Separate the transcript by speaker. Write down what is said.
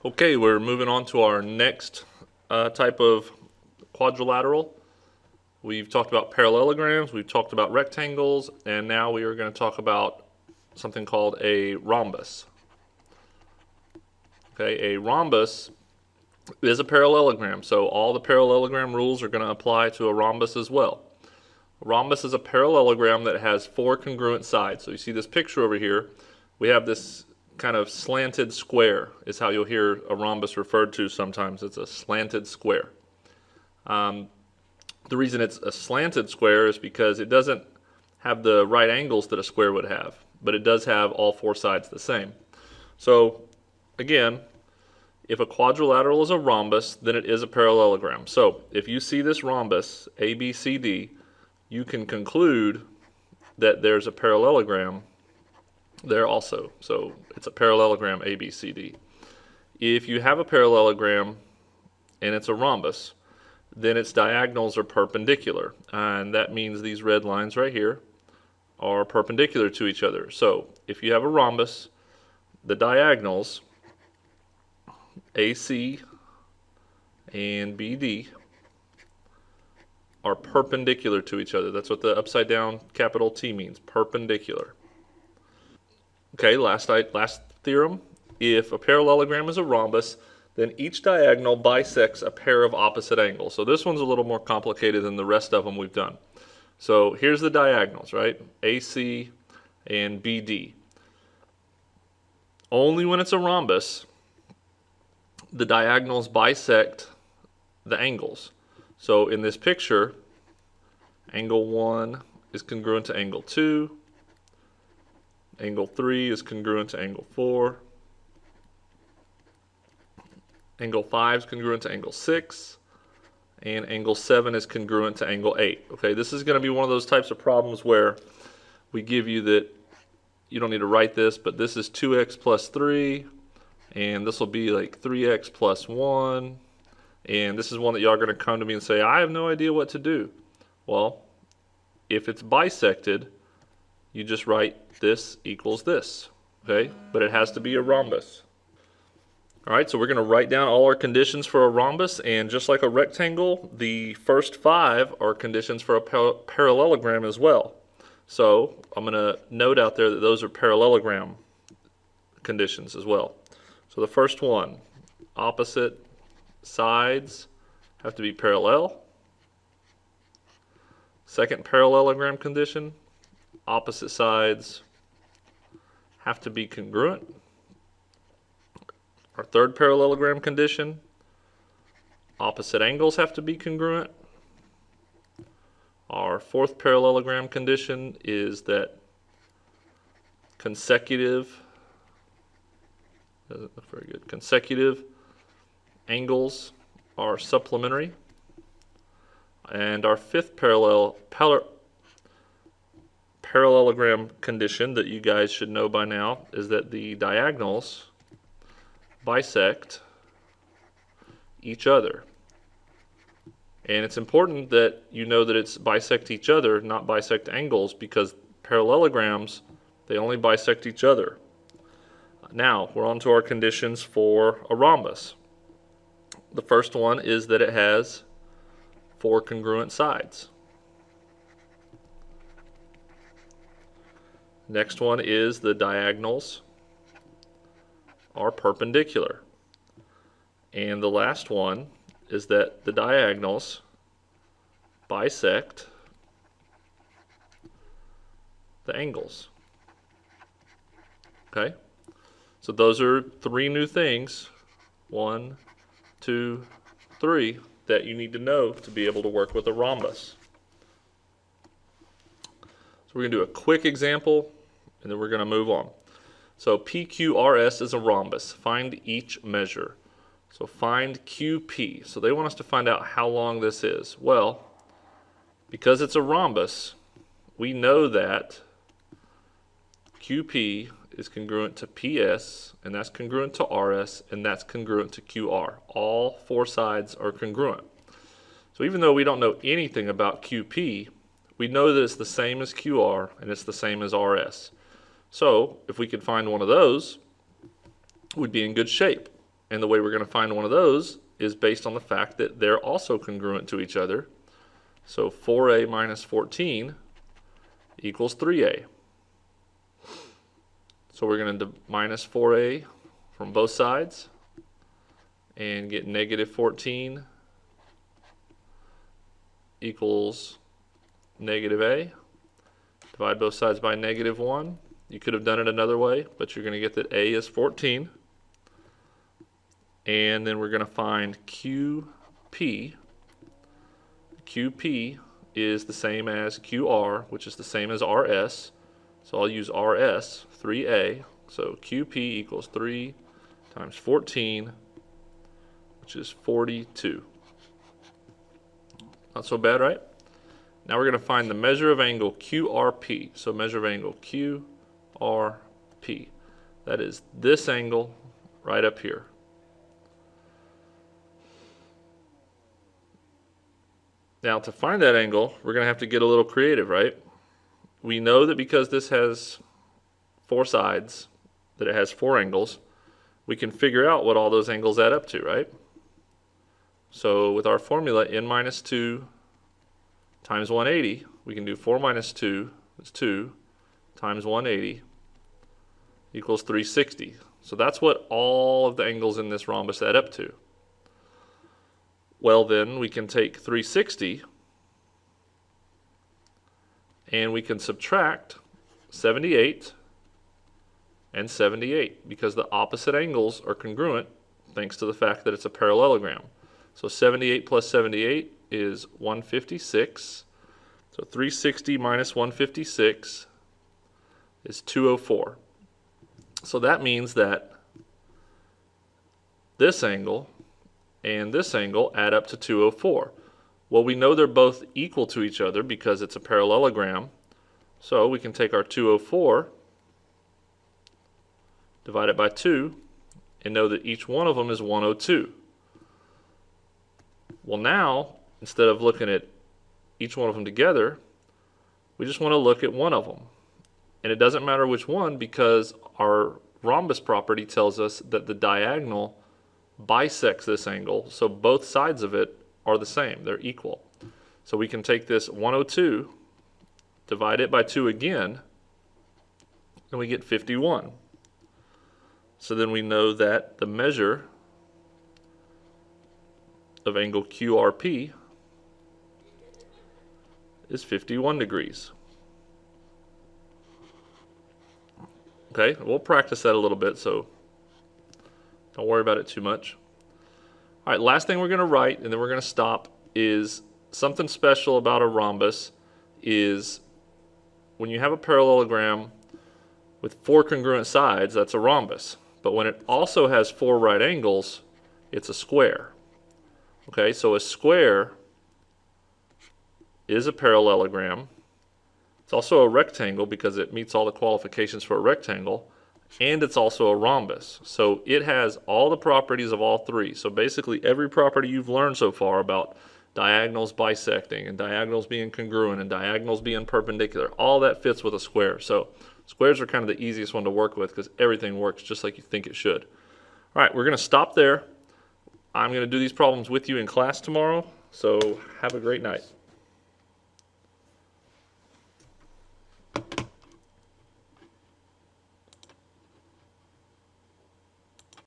Speaker 1: Okay, we're moving on to our next type of quadrilateral. We've talked about parallelograms, we've talked about rectangles, and now we are going to talk about something called a rhombus. Okay, a rhombus is a parallelogram, so all the parallelogram rules are going to apply to a rhombus as well. A rhombus is a parallelogram that has four congruent sides. So you see this picture over here, we have this kind of slanted square is how you'll hear a rhombus referred to sometimes. It's a slanted square. The reason it's a slanted square is because it doesn't have the right angles that a square would have, but it does have all four sides the same. So again, if a quadrilateral is a rhombus, then it is a parallelogram. So if you see this rhombus, ABCD, you can conclude that there's a parallelogram there also. So it's a parallelogram ABCD. If you have a parallelogram and it's a rhombus, then its diagonals are perpendicular. And that means these red lines right here are perpendicular to each other. So if you have a rhombus, the diagonals AC and BD are perpendicular to each other. That's what the upside down capital T means, perpendicular. Okay, last theorem. If a parallelogram is a rhombus, then each diagonal bisects a pair of opposite angles. So this one's a little more complicated than the rest of them we've done. So here's the diagonals, right? AC and BD. Only when it's a rhombus, the diagonals bisect the angles. So in this picture, angle 1 is congruent to angle 2. Angle 3 is congruent to angle 4. Angle 5 is congruent to angle 6. And angle 7 is congruent to angle 8. Okay, this is going to be one of those types of problems where we give you that you don't need to write this, but this is 2x plus 3. And this will be like 3x plus 1. And this is one that y'all are going to come to me and say, I have no idea what to do. Well, if it's bisected, you just write this equals this, okay? But it has to be a rhombus. All right, so we're going to write down all our conditions for a rhombus, and just like a rectangle, the first 5 are conditions for a parallelogram as well. So I'm going to note out there that those are parallelogram conditions as well. So the first one, opposite sides have to be parallel. Second parallelogram condition, opposite sides have to be congruent. Our third parallelogram condition, opposite angles have to be congruent. Our fourth parallelogram condition is that consecutive angles are supplementary. And our fifth parallelogram condition that you guys should know by now is that the diagonals bisect each other. And it's important that you know that it's bisect each other, not bisect angles, because parallelograms, they only bisect each other. Now, we're on to our conditions for a rhombus. The first one is that it has 4 congruent sides. Next one is the diagonals are perpendicular. And the last one is that the diagonals bisect the angles. Okay? So those are 3 new things, 1, 2, 3, that you need to know to be able to work with a rhombus. So we're going to do a quick example, and then we're going to move on. So PQRS is a rhombus. Find each measure. So find QP. So they want us to find out how long this is. Well, because it's a rhombus, we know that QP is congruent to PS, and that's congruent to RS, and that's congruent to QR. All 4 sides are congruent. So even though we don't know anything about QP, we know that it's the same as QR and it's the same as RS. So if we could find one of those, we'd be in good shape. And the way we're going to find one of those is based on the fact that they're also congruent to each other. So 4a minus 14 equals 3a. So we're going to minus 4a from both sides and get negative 14 equals negative a. Divide both sides by negative 1. You could have done it another way, but you're going to get that a is 14. And then we're going to find QP. QP is the same as QR, which is the same as RS. So I'll use RS, 3A. So QP equals 3 times 14, which is 42. Not so bad, right? Now we're going to find the measure of angle QRP. So measure of angle QRP. That is this angle right up here. Now to find that angle, we're going to have to get a little creative, right? We know that because this has 4 sides, that it has 4 angles, we can figure out what all those angles add up to, right? So with our formula, n minus 2 times 180, we can do 4 minus 2, that's 2, times 180 equals 360. So that's what all of the angles in this rhombus add up to. Well then, we can take 360 and we can subtract 78 and 78 because the opposite angles are congruent thanks to the fact that it's a parallelogram. So 78 plus 78 is 156. So 360 minus 156 is 204. So that means that this angle and this angle add up to 204. Well, we know they're both equal to each other because it's a parallelogram. So we can take our 204, divide it by 2, and know that each one of them is 102. Well, now, instead of looking at each one of them together, we just want to look at one of them. And it doesn't matter which one because our rhombus property tells us that the diagonal bisects this angle, so both sides of it are the same, they're equal. So we can take this 102, divide it by 2 again, and we get 51. So then we know that the measure of angle QRP is 51 degrees. Okay, we'll practice that a little bit, so don't worry about it too much. All right, last thing we're going to write, and then we're going to stop, is something special about a rhombus is when you have a parallelogram with 4 congruent sides, that's a rhombus. But when it also has 4 right angles, it's a square. Okay, so a square is a parallelogram. It's also a rectangle because it meets all the qualifications for a rectangle. And it's also a rhombus. So it has all the properties of all 3. So basically every property you've learned so far about diagonals bisecting and diagonals being congruent and diagonals being perpendicular, all that fits with a square. So squares are kind of the easiest one to work with because everything works just like you think it should. All right, we're going to stop there. I'm going to do these problems with you in class tomorrow. So have a great night.